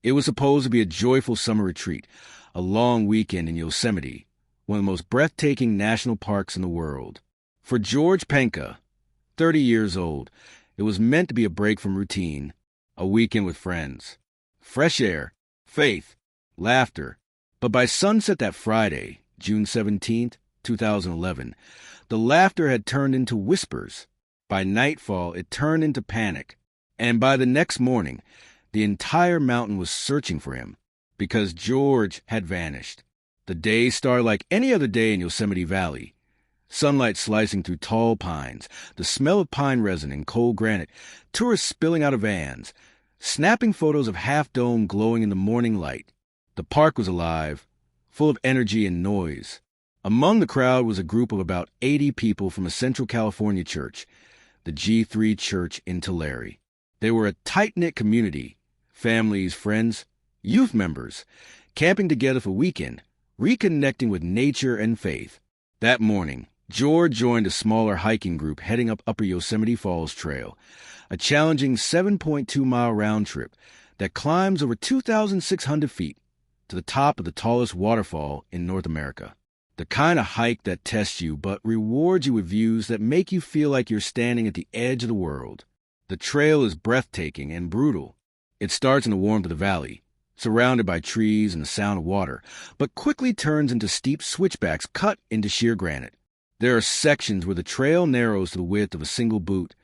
It was supposed to be a joyful summer retreat, a long weekend in Yosemite, one of the most breathtaking national parks in the world. For George Penca, 30 years old, it was meant to be a break from routine, a weekend with friends. Fresh air, faith, laughter. But by sunset that Friday, June 17th, 2011, the laughter had turned into whispers. By nightfall, it turned into panic. And by the next morning, the entire mountain was searching for him, because George had vanished. The day started like any other day in Yosemite Valley. Sunlight slicing through tall pines, the smell of pine resin and cold granite, tourists spilling out of vans, snapping photos of Half Dome glowing in the morning light. The park was alive, full of energy and noise. Among the crowd was a group of about 80 people from a Central California church, the G3 Church in Tulare. They were a tight-knit community, families, friends, youth members, camping together for a weekend, reconnecting with nature and faith. That morning, George joined a smaller hiking group heading up Upper Yosemite Falls Trail, a challenging 7.2-mile round trip that climbs over 2,600 feet to the top of the tallest waterfall in North America. The kind of hike that tests you but rewards you with views that make you feel like you're standing at the edge of the world. The trail is breathtaking and brutal. It starts in the warmth of the valley, surrounded by trees and the sound of water, but quickly turns into steep switchbacks cut into sheer granite. There are sections where the trail narrows to the width of a single boot,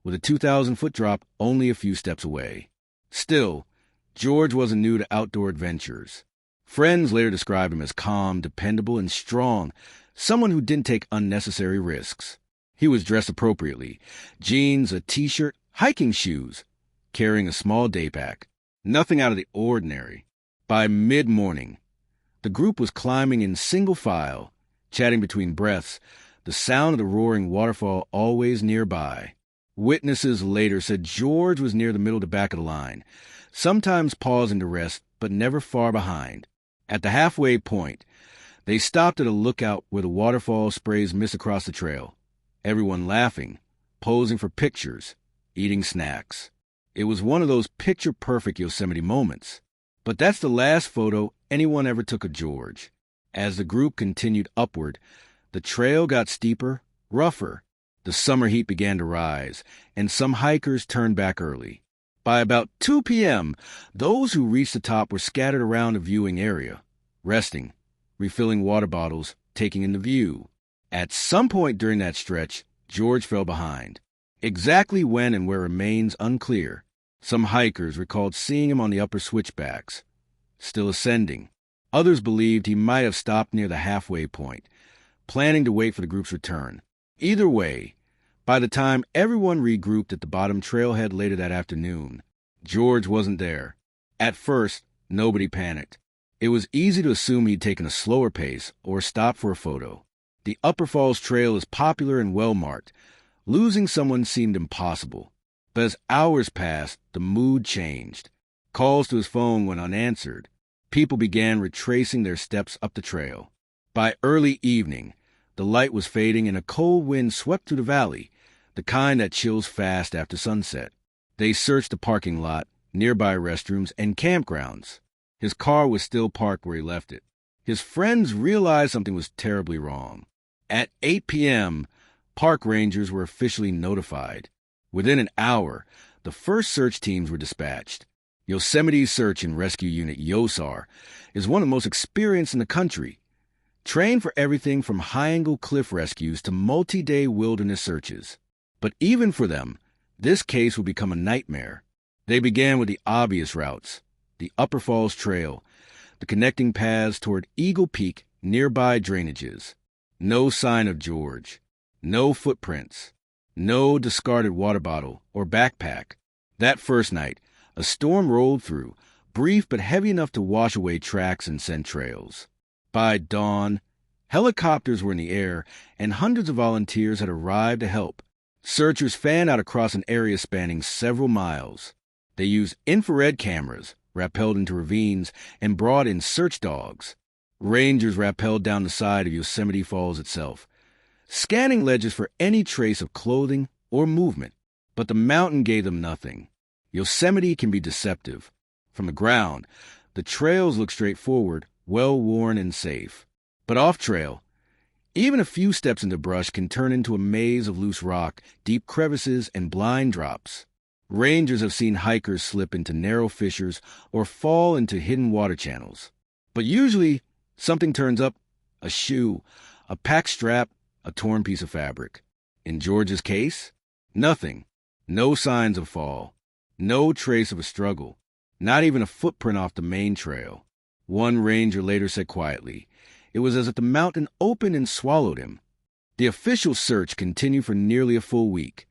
with a 2,000-foot drop only a few steps away. Still, George wasn't new to outdoor adventures. Friends later described him as calm, dependable, and strong, someone who didn't take unnecessary risks. He was dressed appropriately: jeans, a t-shirt, hiking shoes, carrying a small day pack. Nothing out of the ordinary. By mid-morning, the group was climbing in single file, chatting between breaths, the sound of the roaring waterfall always nearby. Witnesses later said George was near the middle to back of the line, sometimes pausing to rest, but never far behind. At the halfway point, they stopped at a lookout where the waterfall sprays mist across the trail, everyone laughing, posing for pictures, eating snacks. It was one of those picture-perfect Yosemite moments. But that's the last photo anyone ever took of George. As the group continued upward, the trail got steeper, rougher. The summer heat began to rise, and some hikers turned back early. By about 2 p.m., those who reached the top were scattered around the viewing area, resting, refilling water bottles, taking in the view. At some point during that stretch, George fell behind. Exactly when and where remains unclear. Some hikers recalled seeing him on the upper switchbacks, still ascending. Others believed he might have stopped near the halfway point, planning to wait for the group's return. Either way, by the time everyone regrouped at the bottom trailhead later that afternoon, George wasn't there. At first, nobody panicked. It was easy to assume he'd taken a slower pace or stopped for a photo. The Upper Falls Trail is popular and well-marked. Losing someone seemed impossible. But as hours passed, the mood changed. Calls to his phone went unanswered. People began retracing their steps up the trail. By early evening, the light was fading and a cold wind swept through the valley, the kind that chills fast after sunset. They searched the parking lot, nearby restrooms, and campgrounds. His car was still parked where he left it. His friends realized something was terribly wrong. At 8 p.m., park rangers were officially notified. Within an hour, the first search teams were dispatched. Yosemite Search and Rescue Unit YOSAR is one of the most experienced in the country, trained for everything from high-angle cliff rescues to multi-day wilderness searches. But even for them, this case would become a nightmare. They began with the obvious routes: the Upper Falls Trail, the connecting paths toward Eagle Peak, nearby drainages. No sign of George. No footprints. No discarded water bottle or backpack. That first night, a storm rolled through, brief but heavy enough to wash away tracks and scent trails. By dawn, helicopters were in the air, and hundreds of volunteers had arrived to help. Searchers fanned out across an area spanning several miles. They used infrared cameras, rappelled into ravines, and brought in search dogs. Rangers rappelled down the side of Yosemite Falls itself, scanning ledges for any trace of clothing or movement. But the mountain gave them nothing. Yosemite can be deceptive. From the ground, the trails look straightforward, well-worn and safe. But off-trail, even a few steps into brush can turn into a maze of loose rock, deep crevices, and blind drops. Rangers have seen hikers slip into narrow fissures or fall into hidden water channels. But usually, something turns up: a shoe, a pack strap, a torn piece of fabric. In George's case, nothing. No signs of fall. No trace of a struggle. Not even a footprint off the main trail. One ranger later said quietly, "It was as if the mountain opened and swallowed him." The official search continued for nearly a full week.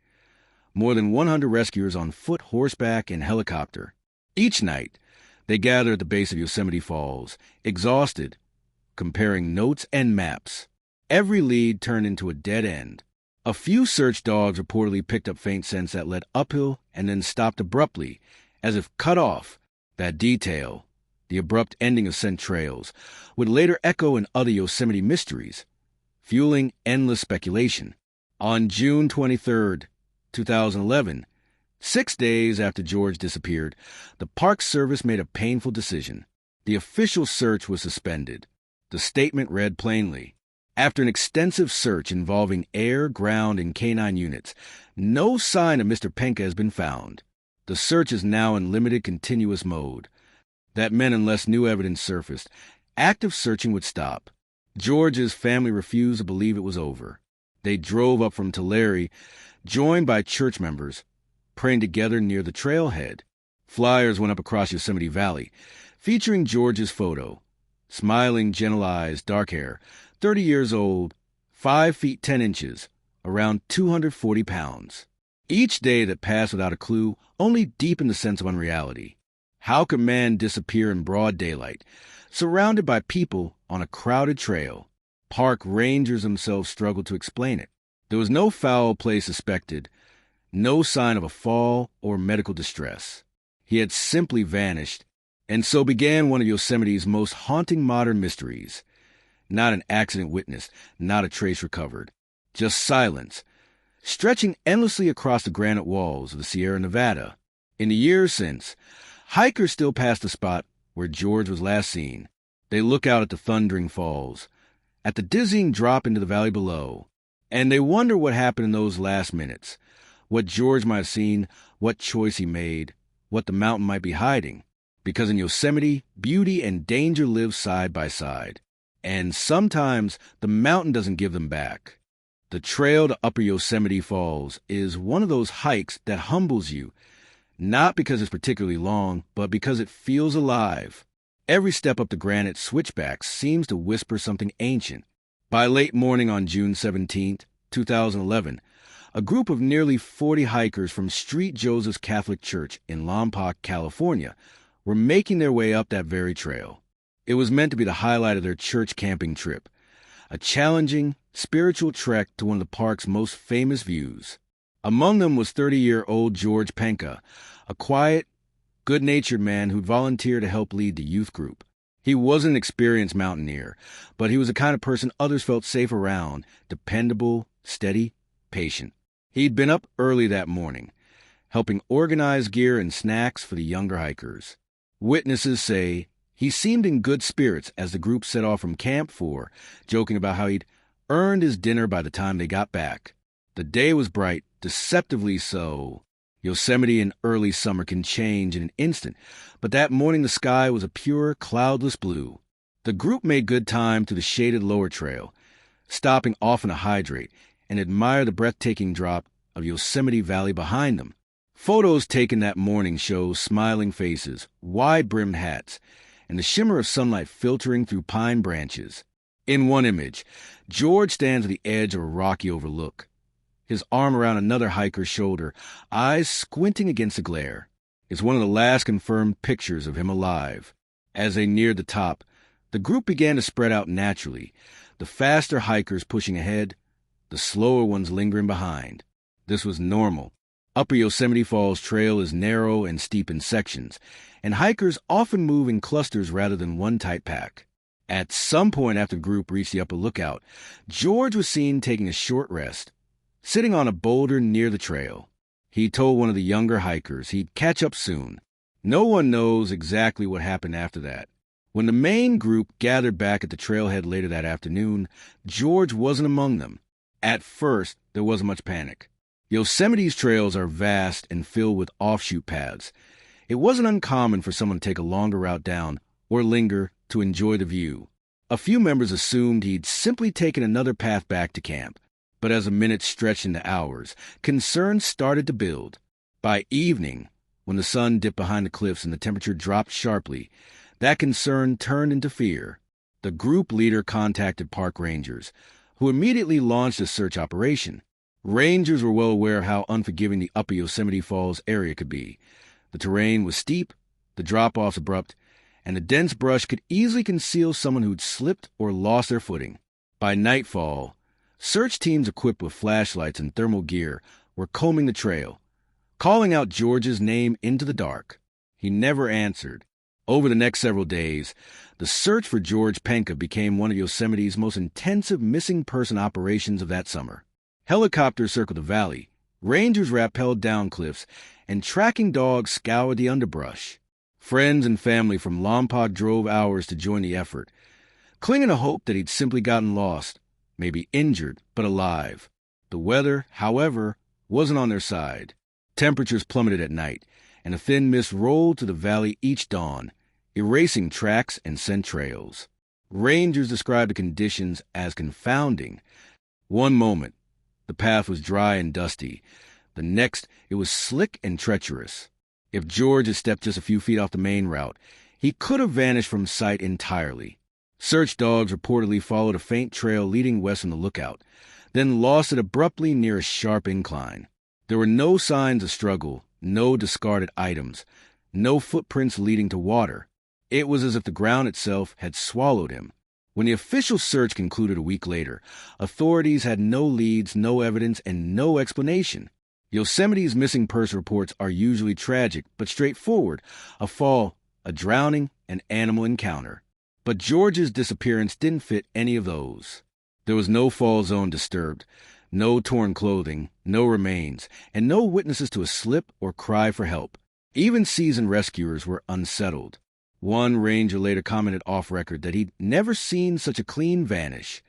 More than 100 rescuers on foot, horseback, and helicopter. Each night, they gathered at the base of Yosemite Falls, exhausted, comparing notes and maps. Every lead turned into a dead end. A few search dogs reportedly picked up faint scents that led uphill and then stopped abruptly, as if cut off. That detail, the abrupt ending of scent trails, would later echo in other Yosemite mysteries, fueling endless speculation. On June 23, 2011, 6 days after George disappeared, the Park Service made a painful decision. The official search was suspended. The statement read plainly, "After an extensive search involving air, ground, and canine units, no sign of Mr. Penca has been found. The search is now in limited continuous mode." That meant unless new evidence surfaced, active searching would stop. George's family refused to believe it was over. They drove up from Tulare, joined by church members, praying together near the trailhead. Flyers went up across Yosemite Valley, featuring George's photo. Smiling, gentle eyes, dark hair, 30 years old, 5 feet 10 inches, around 240 pounds. Each day that passed without a clue only deepened the sense of unreality. How could man disappear in broad daylight, surrounded by people on a crowded trail? Park rangers themselves struggled to explain it. There was no foul play suspected, no sign of a fall or medical distress. He had simply vanished, and so began one of Yosemite's most haunting modern mysteries. Not an accident witnessed, not a trace recovered. Just silence, stretching endlessly across the granite walls of the Sierra Nevada. In the years since, hikers still pass the spot where George was last seen. They look out at the thundering falls, at the dizzying drop into the valley below, and they wonder what happened in those last minutes, what George might have seen, what choice he made, what the mountain might be hiding. Because in Yosemite, beauty and danger live side by side. And sometimes the mountain doesn't give them back. The trail to Upper Yosemite Falls is one of those hikes that humbles you, not because it's particularly long, but because it feels alive. Every step up the granite switchbacks seems to whisper something ancient. By late morning on June 17, 2011, a group of nearly 40 hikers from St. Joseph's Catholic Church in Lompoc, California, were making their way up that very trail. It was meant to be the highlight of their church camping trip, a challenging, spiritual trek to one of the park's most famous views. Among them was 30-year-old George Penca, a quiet, good-natured man who'd volunteered to help lead the youth group. He wasn't an experienced mountaineer, but he was the kind of person others felt safe around, dependable, steady, patient. He'd been up early that morning, helping organize gear and snacks for the younger hikers. Witnesses say he seemed in good spirits as the group set off from Camp 4, joking about how he'd earned his dinner by the time they got back. The day was bright, deceptively so. Yosemite in early summer can change in an instant, but that morning the sky was a pure, cloudless blue. The group made good time to the shaded lower trail, stopping often to hydrate and admire the breathtaking drop of Yosemite Valley behind them. Photos taken that morning show smiling faces, wide-brimmed hats, and the shimmer of sunlight filtering through pine branches. In one image, George stands at the edge of a rocky overlook, his arm around another hiker's shoulder, eyes squinting against the glare. It's one of the last confirmed pictures of him alive. As they neared the top, the group began to spread out naturally, the faster hikers pushing ahead, the slower ones lingering behind. This was normal. Upper Yosemite Falls Trail is narrow and steep in sections, and hikers often move in clusters rather than one tight pack. At some point after the group reached the upper lookout, George was seen taking a short rest, sitting on a boulder near the trail. He told one of the younger hikers he'd catch up soon. No one knows exactly what happened after that. When the main group gathered back at the trailhead later that afternoon, George wasn't among them. At first, there wasn't much panic. Yosemite's trails are vast and filled with offshoot paths. It wasn't uncommon for someone to take a longer route down or linger to enjoy the view. A few members assumed he'd simply taken another path back to camp. But as the minutes stretched into hours, concerns started to build. By evening, when the sun dipped behind the cliffs and the temperature dropped sharply, that concern turned into fear. The group leader contacted park rangers, who immediately launched a search operation. Rangers were well aware of how unforgiving the Upper Yosemite Falls area could be. The terrain was steep, the drop-offs abrupt, and the dense brush could easily conceal someone who'd slipped or lost their footing. By nightfall, search teams equipped with flashlights and thermal gear were combing the trail, calling out George's name into the dark. He never answered. Over the next several days, the search for George Penca became one of Yosemite's most intensive missing person operations of that summer. Helicopters circled the valley, rangers rappelled down cliffs, and tracking dogs scoured the underbrush. Friends and family from Lompoc drove hours to join the effort, clinging to hope that he'd simply gotten lost, maybe injured, but alive. The weather, however, wasn't on their side. Temperatures plummeted at night, and a thin mist rolled to the valley each dawn, erasing tracks and scent trails. Rangers described the conditions as confounding. One moment, the path was dry and dusty. The next, it was slick and treacherous. If George had stepped just a few feet off the main route, he could have vanished from sight entirely. Search dogs reportedly followed a faint trail leading west from the lookout, then lost it abruptly near a sharp incline. There were no signs of struggle, no discarded items, no footprints leading to water. It was as if the ground itself had swallowed him. When the official search concluded a week later, authorities had no leads, no evidence, and no explanation. Yosemite's missing person reports are usually tragic but straightforward: a fall, a drowning, an animal encounter. But George's disappearance didn't fit any of those. There was no fall zone disturbed, no torn clothing, no remains, and no witnesses to a slip or cry for help. Even seasoned rescuers were unsettled. One ranger later commented off-record that he'd never seen such a clean vanish.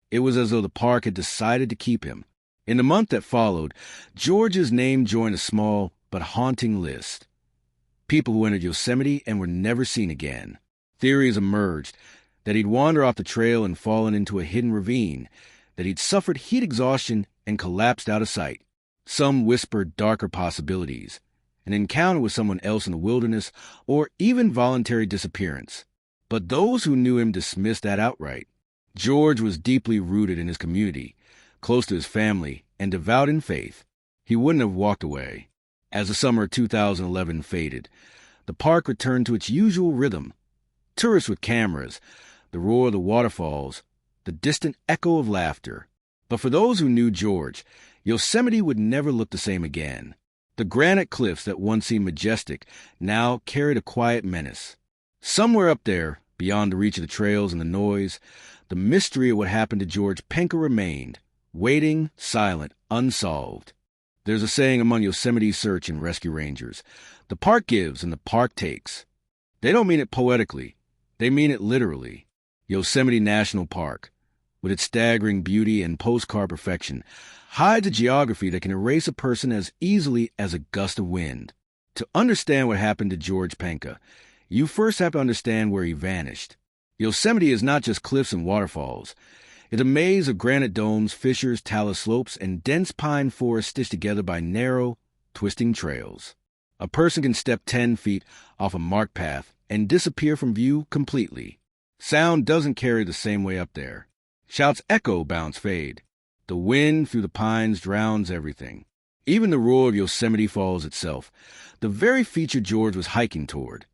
It was as though the park had decided to keep him. In the month that followed, George's name joined a small but haunting list. People who entered Yosemite and were never seen again. Theories emerged that he'd wandered off the trail and fallen into a hidden ravine, that he'd suffered heat exhaustion and collapsed out of sight. Some whispered darker possibilities: an encounter with someone else in the wilderness, or even voluntary disappearance. But those who knew him dismissed that outright. George was deeply rooted in his community, close to his family, and devout in faith. He wouldn't have walked away. As the summer of 2011 faded, the park returned to its usual rhythm. Tourists with cameras, the roar of the waterfalls, the distant echo of laughter. But for those who knew George, Yosemite would never look the same again. The granite cliffs that once seemed majestic now carried a quiet menace. Somewhere up there, beyond the reach of the trails and the noise, the mystery of what happened to George Penca remained, waiting, silent, unsolved. There's a saying among Yosemite search and rescue rangers: the park gives and the park takes. They don't mean it poetically. They mean it literally. Yosemite National Park, with its staggering beauty and postcard perfection, hides a geography that can erase a person as easily as a gust of wind. To understand what happened to George Penca, you first have to understand where he vanished. Yosemite is not just cliffs and waterfalls. It's a maze of granite domes, fissures, talus slopes, and dense pine forests stitched together by narrow, twisting trails. A person can step 10 feet off a marked path and disappear from view completely. Sound doesn't carry the same way up there. Shouts echo, bounce, fade. The wind through the pines drowns everything. Even the roar of Yosemite Falls itself, the very feature George was hiking toward,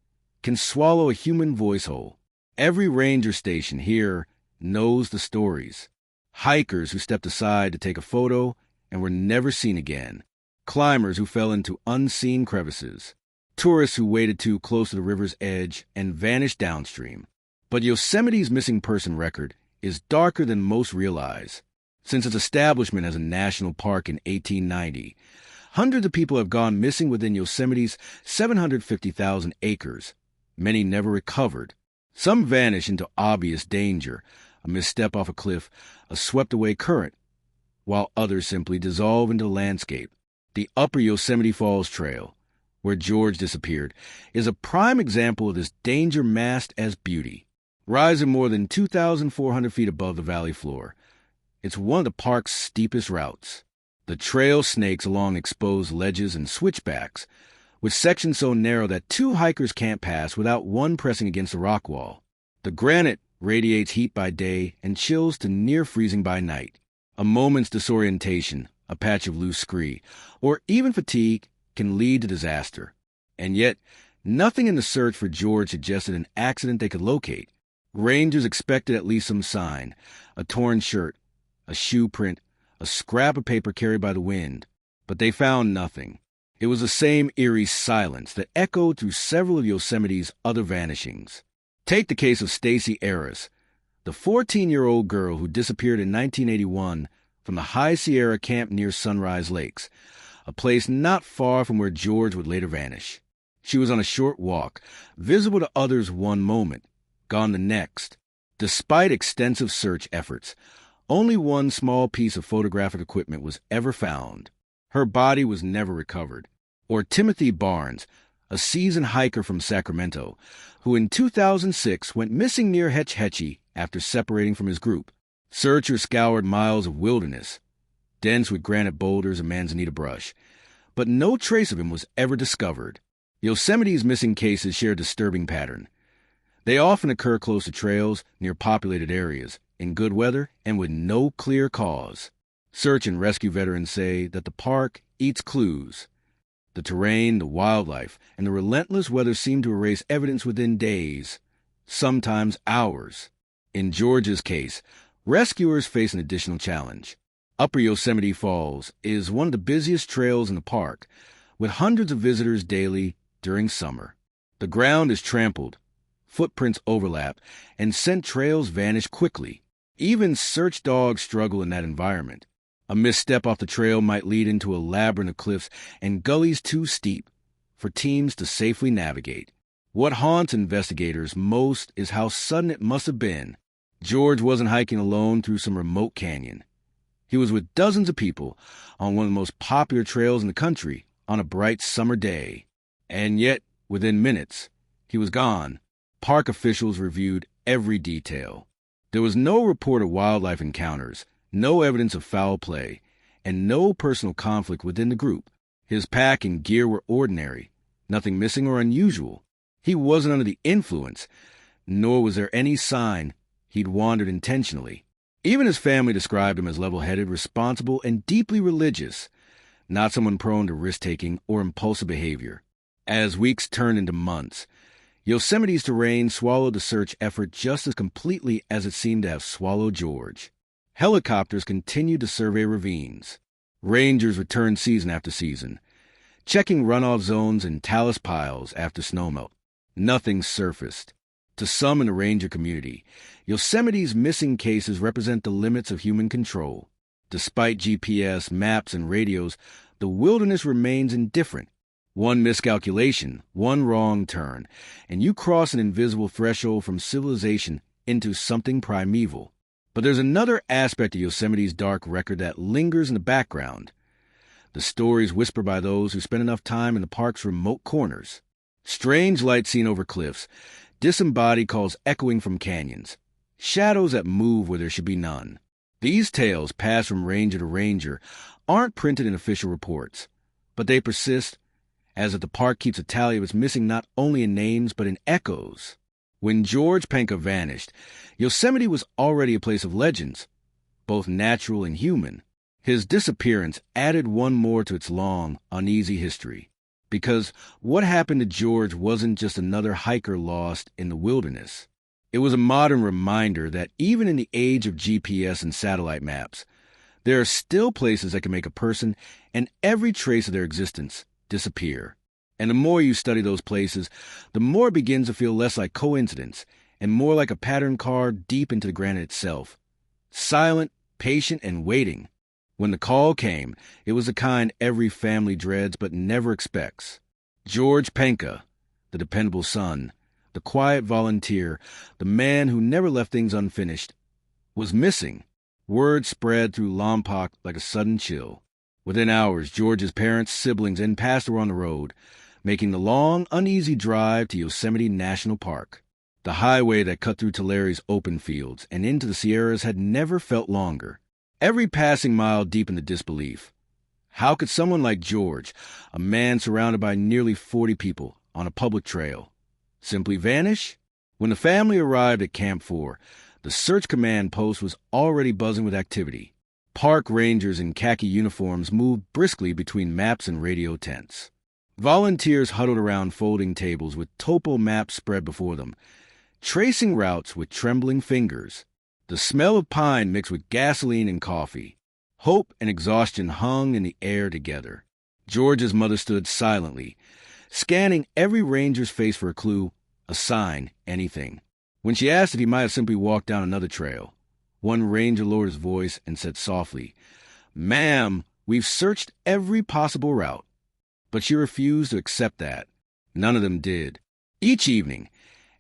can swallow a human voice whole. Every ranger station here knows the stories. Hikers who stepped aside to take a photo and were never seen again. Climbers who fell into unseen crevices. Tourists who waded too close to the river's edge and vanished downstream. But Yosemite's missing person record is darker than most realize. Since its establishment as a national park in 1890, Hundreds of people have gone missing within Yosemite's 750,000 acres. Many never recovered. Some vanish into obvious danger, a misstep off a cliff, a swept-away current, while others simply dissolve into the landscape. The Upper Yosemite Falls Trail, where George disappeared, is a prime example of this danger masked as beauty. Rising more than 2,400 feet above the valley floor, it's one of the park's steepest routes. The trail snakes along exposed ledges and switchbacks, with sections so narrow that two hikers can't pass without one pressing against the rock wall. The granite radiates heat by day and chills to near freezing by night. A moment's disorientation, a patch of loose scree, or even fatigue can lead to disaster. And yet, nothing in the search for George suggested an accident they could locate. Rangers expected at least some sign, a torn shirt, a shoe print, a scrap of paper carried by the wind, but they found nothing. It was the same eerie silence that echoed through several of Yosemite's other vanishings. Take the case of Stacy Ayres, the 14-year-old girl who disappeared in 1981 from the High Sierra camp near Sunrise Lakes, a place not far from where George would later vanish. She was on a short walk, visible to others one moment, gone the next. Despite extensive search efforts, only one small piece of photographic equipment was ever found. Her body was never recovered. Or Timothy Barnes, a seasoned hiker from Sacramento, who in 2006 went missing near Hetch Hetchy after separating from his group. Searchers scoured miles of wilderness, dense with granite boulders and manzanita brush, but no trace of him was ever discovered. Yosemite's missing cases share a disturbing pattern. They often occur close to trails, near populated areas, in good weather, and with no clear cause. Search and rescue veterans say that the park eats clues. The terrain, the wildlife, and the relentless weather seem to erase evidence within days, sometimes hours. In George's case, rescuers face an additional challenge. Upper Yosemite Falls is one of the busiest trails in the park, with hundreds of visitors daily during summer. The ground is trampled, footprints overlap, and scent trails vanish quickly. Even search dogs struggle in that environment. A misstep off the trail might lead into a labyrinth of cliffs and gullies too steep for teams to safely navigate. What haunts investigators most is how sudden it must have been. George wasn't hiking alone through some remote canyon. He was with dozens of people on one of the most popular trails in the country on a bright summer day. And yet, within minutes, he was gone. Park officials reviewed every detail. There was no report of wildlife encounters, no evidence of foul play, and no personal conflict within the group. His pack and gear were ordinary, nothing missing or unusual. He wasn't under the influence, nor was there any sign he'd wandered intentionally. Even his family described him as level-headed, responsible, and deeply religious, not someone prone to risk-taking or impulsive behavior. As weeks turned into months, Yosemite's terrain swallowed the search effort just as completely as it seemed to have swallowed George. Helicopters continued to survey ravines. Rangers returned season after season, checking runoff zones and talus piles after snowmelt. Nothing surfaced. To some in the ranger community, Yosemite's missing cases represent the limits of human control. Despite GPS, maps, and radios, the wilderness remains indifferent. One miscalculation, one wrong turn, and you cross an invisible threshold from civilization into something primeval. But there's another aspect of Yosemite's dark record that lingers in the background. The stories whispered by those who spend enough time in the park's remote corners. Strange lights seen over cliffs, disembodied calls echoing from canyons, shadows that move where there should be none. These tales, passed from ranger to ranger, aren't printed in official reports, but they persist, as if the park keeps a tally of its missing not only in names but in echoes. When George Penca vanished, Yosemite was already a place of legends, both natural and human. His disappearance added one more to its long, uneasy history. Because what happened to George wasn't just another hiker lost in the wilderness. It was a modern reminder that even in the age of GPS and satellite maps, there are still places that can make a person and every trace of their existence disappear. And the more you study those places, the more it begins to feel less like coincidence and more like a pattern carved deep into the granite itself. Silent, patient, and waiting. When the call came, it was the kind every family dreads but never expects. George Penca, the dependable son, the quiet volunteer, the man who never left things unfinished, was missing. Word spread through Lompoc like a sudden chill. Within hours, George's parents, siblings, and pastor were on the road, making the long, uneasy drive to Yosemite National Park. The highway that cut through Tulsa's open fields and into the Sierras had never felt longer. Every passing mile deepened the disbelief. How could someone like George, a man surrounded by nearly 40 people on a public trail, simply vanish? When the family arrived at Camp 4, the search command post was already buzzing with activity. Park rangers in khaki uniforms moved briskly between maps and radio tents. Volunteers huddled around folding tables with topo maps spread before them, tracing routes with trembling fingers. The smell of pine mixed with gasoline and coffee. Hope and exhaustion hung in the air together. George's mother stood silently, scanning every ranger's face for a clue, a sign, anything. When she asked if he might have simply walked down another trail, one ranger lowered his voice and said softly, "Ma'am, we've searched every possible route." But she refused to accept that. None of them did. Each evening,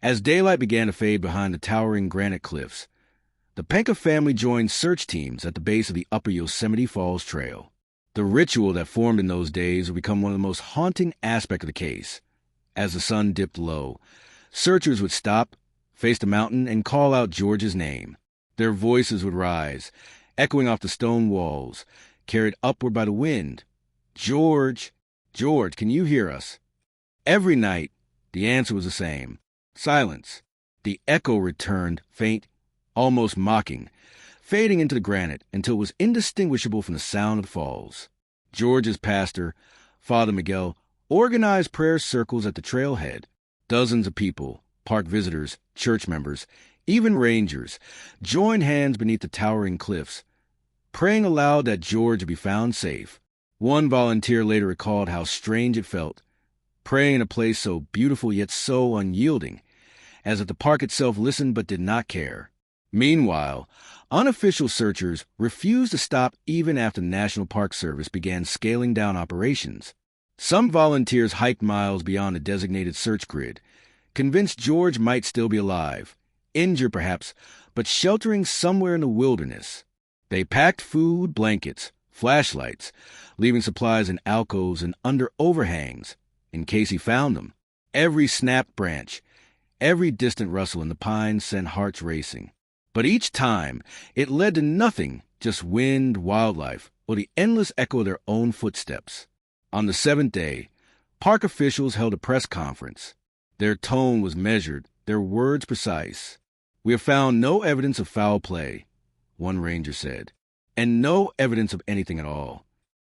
as daylight began to fade behind the towering granite cliffs, the Penca family joined search teams at the base of the Upper Yosemite Falls Trail. The ritual that formed in those days would become one of the most haunting aspects of the case. As the sun dipped low, searchers would stop, face the mountain, and call out George's name. Their voices would rise, echoing off the stone walls, carried upward by the wind. "George, George, can you hear us?" Every night, the answer was the same. Silence. The echo returned, faint, almost mocking, fading into the granite until it was indistinguishable from the sound of the falls. George's pastor, Father Miguel, organized prayer circles at the trailhead. Dozens of people, park visitors, church members, even rangers, joined hands beneath the towering cliffs, praying aloud that George would be found safe. One volunteer later recalled how strange it felt, praying in a place so beautiful yet so unyielding, as if the park itself listened but did not care. Meanwhile, unofficial searchers refused to stop even after the National Park Service began scaling down operations. Some volunteers hiked miles beyond the designated search grid, convinced George might still be alive, injured perhaps, but sheltering somewhere in the wilderness. They packed food, blankets, flashlights, leaving supplies in alcoves and under overhangs, in case he found them. Every snapped branch, every distant rustle in the pines sent hearts racing. But each time, it led to nothing, just wind, wildlife, or the endless echo of their own footsteps. On the seventh day, park officials held a press conference. Their tone was measured, their words precise. "We have found no evidence of foul play," one ranger said, "and no evidence of anything at all."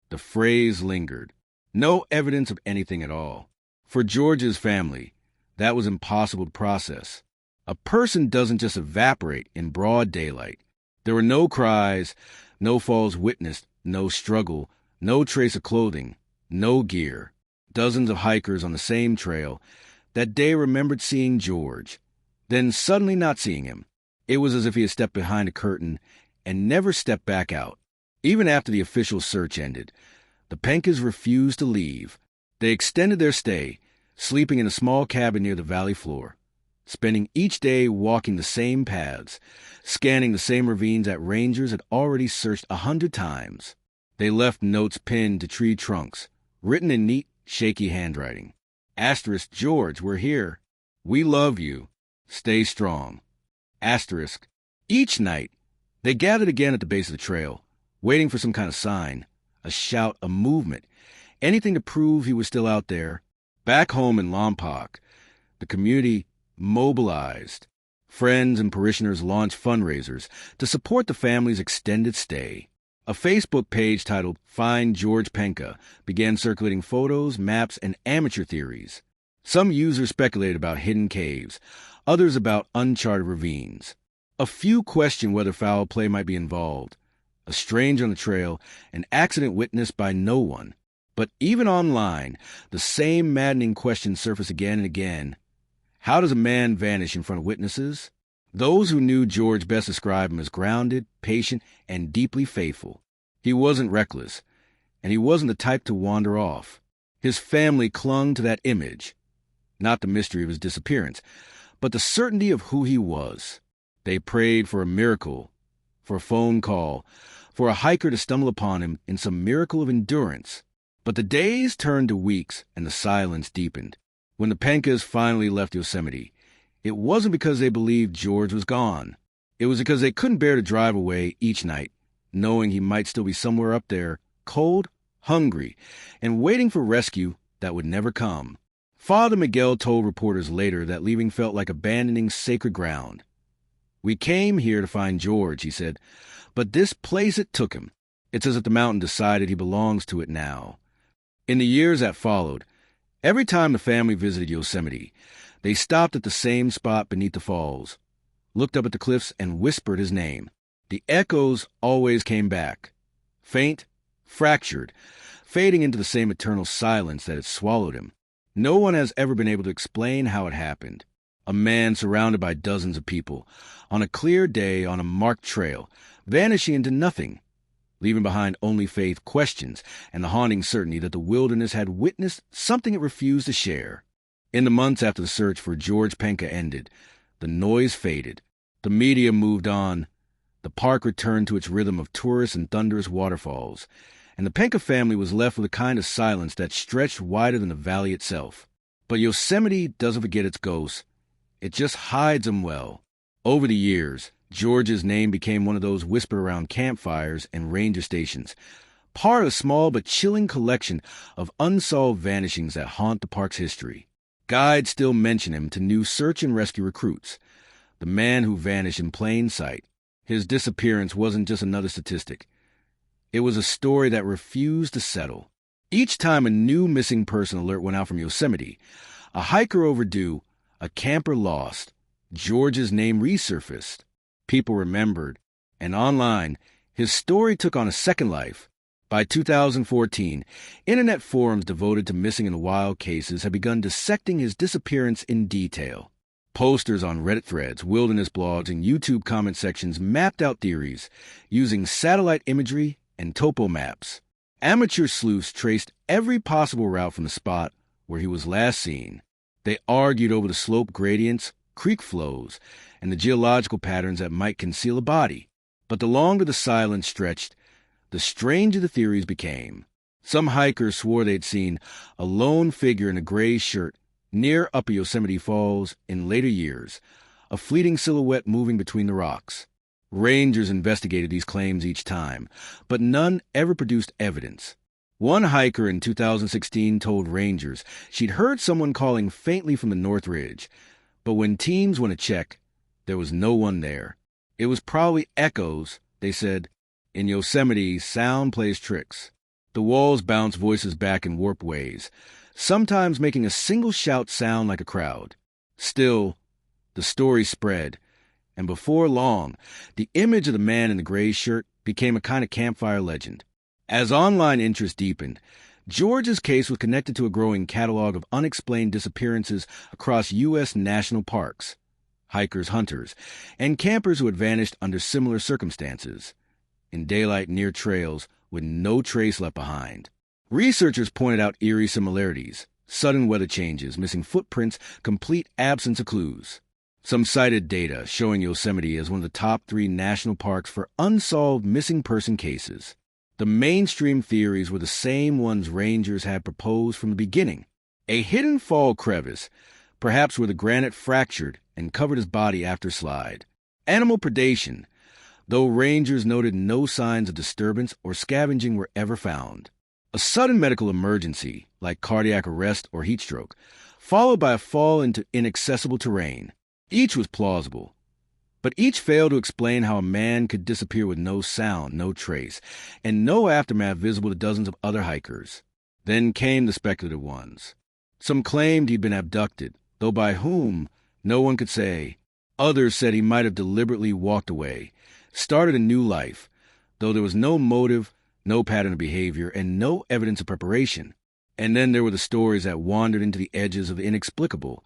The phrase lingered. No evidence of anything at all. For George's family, that was impossible to process. A person doesn't just evaporate in broad daylight. There were no cries, no falls witnessed, no struggle, no trace of clothing, no gear. Dozens of hikers on the same trail that day remembered seeing George, then suddenly not seeing him. It was as if he had stepped behind a curtain and never stepped back out. Even after the official search ended, the Pencas refused to leave. They extended their stay, sleeping in a small cabin near the valley floor, spending each day walking the same paths, scanning the same ravines that rangers had already searched 100 times. They left notes pinned to tree trunks, written in neat, shaky handwriting. Asterisk, "George, we're here. We love you. Stay strong." Asterisk. Each night, they gathered again at the base of the trail, waiting for some kind of sign, a shout, a movement, anything to prove he was still out there. Back home in Lompoc, the community mobilized. Friends and parishioners launched fundraisers to support the family's extended stay. A Facebook page titled "Find George Penca" began circulating photos, maps, and amateur theories. Some users speculated about hidden caves, others about uncharted ravines. A few questioned whether foul play might be involved. A stranger on the trail, an accident witnessed by no one. But even online, the same maddening questions surfaced again and again. How does a man vanish in front of witnesses? Those who knew George best described him as grounded, patient, and deeply faithful. He wasn't reckless, and he wasn't the type to wander off. His family clung to that image, not the mystery of his disappearance, but the certainty of who he was. They prayed for a miracle, for a phone call, for a hiker to stumble upon him in some miracle of endurance. But the days turned to weeks, and the silence deepened. When the Pencas finally left Yosemite, it wasn't because they believed George was gone. It was because they couldn't bear to drive away each night, knowing he might still be somewhere up there, cold, hungry, and waiting for rescue that would never come. Father Miguel told reporters later that leaving felt like abandoning sacred ground. "We came here to find George," he said, "but this place it took him. It's as if the mountain decided he belongs to it now." In the years that followed, every time the family visited Yosemite, they stopped at the same spot beneath the falls, looked up at the cliffs, and whispered his name. The echoes always came back, faint, fractured, fading into the same eternal silence that had swallowed him. No one has ever been able to explain how it happened. A man surrounded by dozens of people, on a clear day on a marked trail, vanishing into nothing, leaving behind only faith, questions, and the haunting certainty that the wilderness had witnessed something it refused to share. In the months after the search for George Penca ended, the noise faded. The media moved on. The park returned to its rhythm of tourists and thunderous waterfalls, and the Penca family was left with a kind of silence that stretched wider than the valley itself. But Yosemite doesn't forget its ghosts. It just hides them well. Over the years, George's name became one of those whispered around campfires and ranger stations, part of a small but chilling collection of unsolved vanishings that haunt the park's history. Guides still mention him to new search and rescue recruits. The man who vanished in plain sight. His disappearance wasn't just another statistic. It was a story that refused to settle. Each time a new missing person alert went out from Yosemite, a hiker overdue, a camper lost, George's name resurfaced. People remembered, and online, his story took on a second life. By 2014, internet forums devoted to missing in the wild cases had begun dissecting his disappearance in detail. Posters on Reddit threads, wilderness blogs, and YouTube comment sections mapped out theories using satellite imagery and topo maps. Amateur sleuths traced every possible route from the spot where he was last seen. They argued over the slope gradients, creek flows, and the geological patterns that might conceal a body. But the longer the silence stretched, the stranger the theories became. Some hikers swore they'd seen a lone figure in a gray shirt near Upper Yosemite Falls in later years, a fleeting silhouette moving between the rocks. Rangers investigated these claims each time, but none ever produced evidence. One hiker in 2016 told rangers she'd heard someone calling faintly from the North Ridge, but when teams went to check, there was no one there. It was probably echoes, they said. In Yosemite, sound plays tricks. The walls bounce voices back in warped ways, sometimes making a single shout sound like a crowd. Still, the story spread, and before long, the image of the man in the gray shirt became a kind of campfire legend. As online interest deepened, George's case was connected to a growing catalog of unexplained disappearances across U.S. national parks, hikers, hunters, and campers who had vanished under similar circumstances, in daylight near trails with no trace left behind. Researchers pointed out eerie similarities, sudden weather changes, missing footprints, complete absence of clues. Some cited data showing Yosemite as one of the top 3 national parks for unsolved missing person cases. The mainstream theories were the same ones rangers had proposed from the beginning. A hidden fall crevice, perhaps where the granite fractured and covered his body after slide. Animal predation, though rangers noted no signs of disturbance or scavenging were ever found. A sudden medical emergency, like cardiac arrest or heat stroke, followed by a fall into inaccessible terrain. Each was plausible, but each failed to explain how a man could disappear with no sound, no trace, and no aftermath visible to dozens of other hikers. Then came the speculative ones. Some claimed he'd been abducted, though by whom, no one could say. Others said he might have deliberately walked away, started a new life, though there was no motive, no pattern of behavior, and no evidence of preparation. And then there were the stories that wandered into the edges of the inexplicable,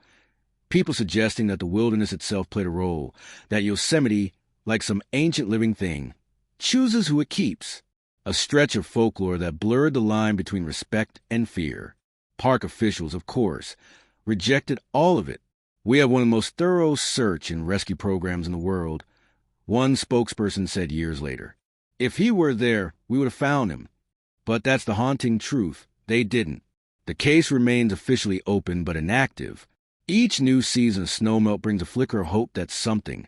people suggesting that the wilderness itself played a role, that Yosemite, like some ancient living thing, chooses who it keeps. a stretch of folklore that blurred the line between respect and fear. Park officials, of course, rejected all of it. "We have one of the most thorough search and rescue programs in the world," one spokesperson said years later. "If he were there, we would have found him." But that's the haunting truth. They didn't. The case remains officially open but inactive. Each new season of snowmelt brings a flicker of hope that something,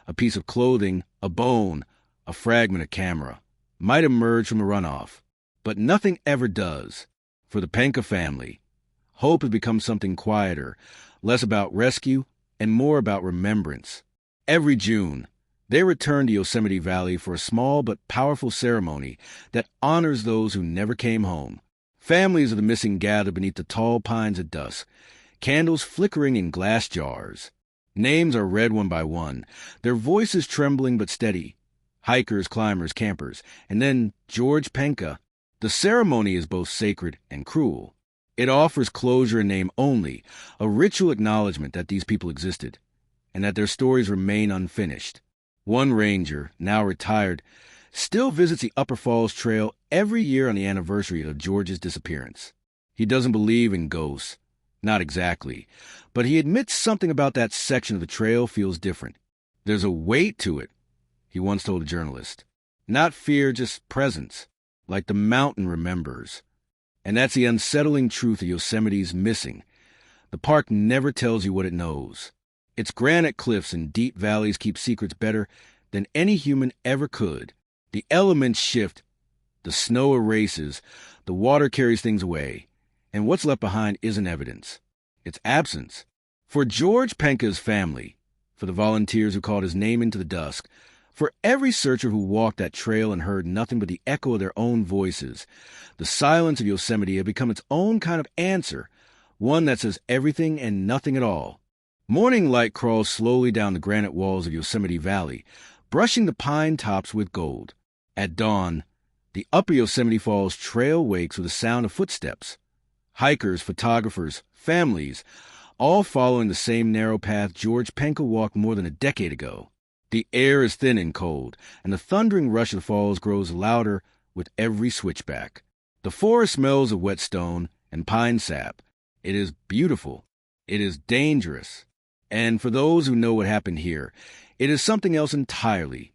a piece of clothing, a bone, a fragment of camera, might emerge from the runoff. But nothing ever does. For the Penca family, hope has become something quieter, less about rescue and more about remembrance. Every June, they return to Yosemite Valley for a small but powerful ceremony that honors those who never came home. Families of the missing gather beneath the tall pines at dusk, candles flickering in glass jars. Names are read one by one, their voices trembling but steady. Hikers, climbers, campers, and then George Penca. The ceremony is both sacred and cruel. It offers closure in name only, a ritual acknowledgement that these people existed, and that their stories remain unfinished. One ranger, now retired, still visits the Upper Falls Trail every year on the anniversary of George's disappearance. He doesn't believe in ghosts. Not exactly. But he admits something about that section of the trail feels different. There's a weight to it, he once told a journalist. Not fear, just presence, like the mountain remembers. And that's the unsettling truth of Yosemite's missing. The park never tells you what it knows. Its granite cliffs and deep valleys keep secrets better than any human ever could. The elements shift, the snow erases, the water carries things away, and what's left behind isn't evidence. It's absence. For George Penca's family, for the volunteers who called his name into the dusk, for every searcher who walked that trail and heard nothing but the echo of their own voices, the silence of Yosemite had become its own kind of answer, one that says everything and nothing at all. Morning light crawls slowly down the granite walls of Yosemite Valley, brushing the pine tops with gold. At dawn, the Upper Yosemite Falls Trail wakes with the sound of footsteps. Hikers, photographers, families, all following the same narrow path George Penca walked more than a decade ago. The air is thin and cold, and the thundering rush of the falls grows louder with every switchback. The forest smells of wet stone and pine sap. It is beautiful. It is dangerous. And for those who know what happened here, it is something else entirely.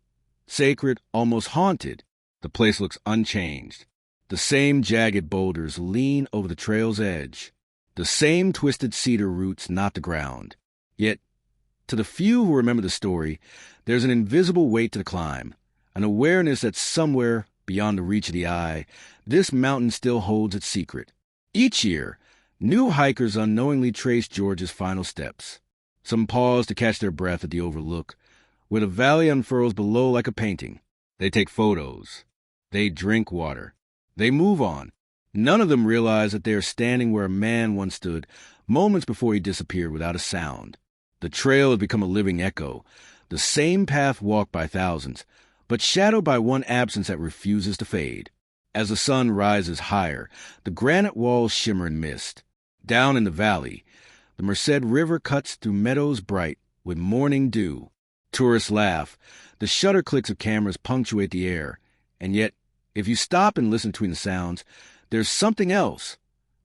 Sacred, almost haunted. The place looks unchanged. The same jagged boulders lean over the trail's edge. The same twisted cedar roots knot the ground. Yet, to the few who remember the story, there's an invisible weight to the climb, an awareness that somewhere, beyond the reach of the eye, this mountain still holds its secret. Each year, new hikers unknowingly trace George's final steps. Some pause to catch their breath at the overlook, where the valley unfurls below like a painting. They take photos. They drink water. They move on. None of them realize that they are standing where a man once stood, moments before he disappeared without a sound. The trail has become a living echo, the same path walked by thousands, but shadowed by one absence that refuses to fade. As the sun rises higher, the granite walls shimmer in mist. Down in the valley, the Merced River cuts through meadows bright with morning dew. Tourists laugh. The shutter clicks of cameras punctuate the air. And yet, if you stop and listen between the sounds, there's something else.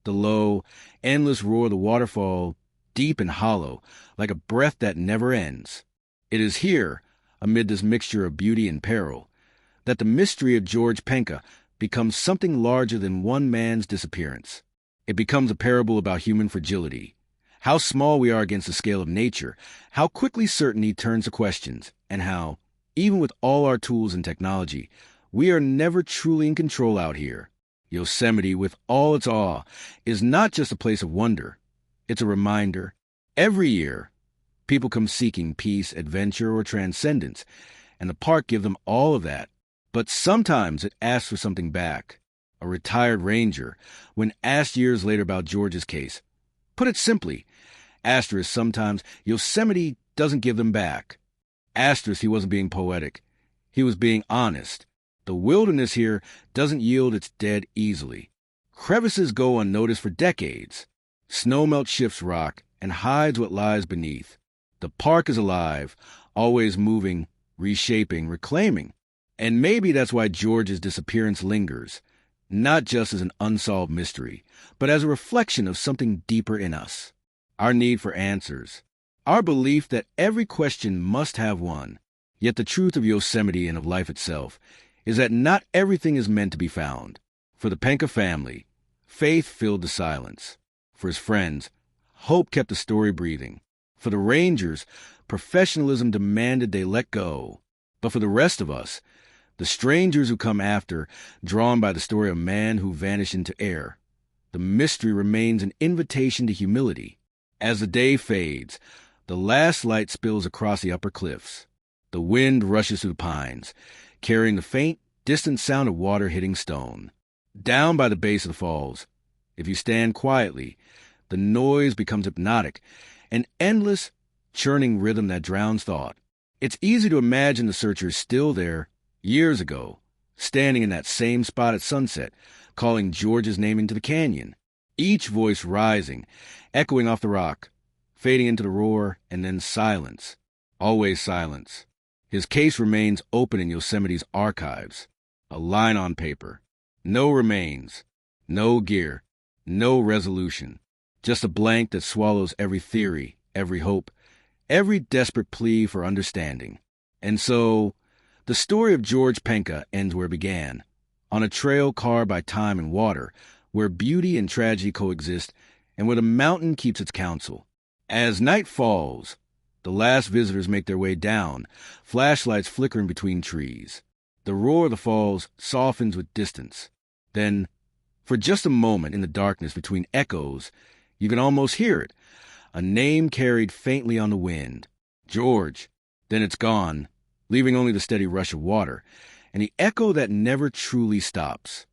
The low, endless roar of the waterfall, deep and hollow, like a breath that never ends. It is here, amid this mixture of beauty and peril, that the mystery of George Penca becomes something larger than one man's disappearance. It becomes a parable about human fragility. How small we are against the scale of nature, how quickly certainty turns to questions, and how, even with all our tools and technology, we are never truly in control out here. Yosemite, with all its awe, is not just a place of wonder. It's a reminder. Every year, people come seeking peace, adventure, or transcendence, and the park gives them all of that. But sometimes it asks for something back. A retired ranger, when asked years later about George's case, put it simply, asterisk sometimes Yosemite doesn't give them back. Asterisk he wasn't being poetic. He was being honest. The wilderness here doesn't yield its dead easily. Crevices go unnoticed for decades. Snowmelt shifts rock and hides what lies beneath. The park is alive, always moving, reshaping, reclaiming. And maybe that's why George's disappearance lingers, not just as an unsolved mystery, but as a reflection of something deeper in us. Our need for answers. Our belief that every question must have one. Yet the truth of Yosemite and of life itself is that not everything is meant to be found. For the Penca family, faith filled the silence. For his friends, hope kept the story breathing. For the rangers, professionalism demanded they let go. But for the rest of us, the strangers who come after, drawn by the story of a man who vanished into air, the mystery remains an invitation to humility. As the day fades, the last light spills across the upper cliffs. The wind rushes through the pines, carrying the faint, distant sound of water hitting stone. Down by the base of the falls, if you stand quietly, the noise becomes hypnotic, an endless, churning rhythm that drowns thought. It's easy to imagine the searchers still there, years ago, standing in that same spot at sunset, calling George's name into the canyon, each voice rising, echoing off the rock, fading into the roar, and then silence. Always silence. His case remains open in Yosemite's archives. A line on paper. No remains. No gear. No resolution. Just a blank that swallows every theory, every hope, every desperate plea for understanding. And so, the story of George Penca ends where it began, on a trail carved by time and water, where beauty and tragedy coexist, and where the mountain keeps its counsel. As night falls, the last visitors make their way down, flashlights flickering between trees. The roar of the falls softens with distance. Then, for just a moment in the darkness between echoes, you can almost hear it, a name carried faintly on the wind. George. Then it's gone, leaving only the steady rush of water, and the echo that never truly stops.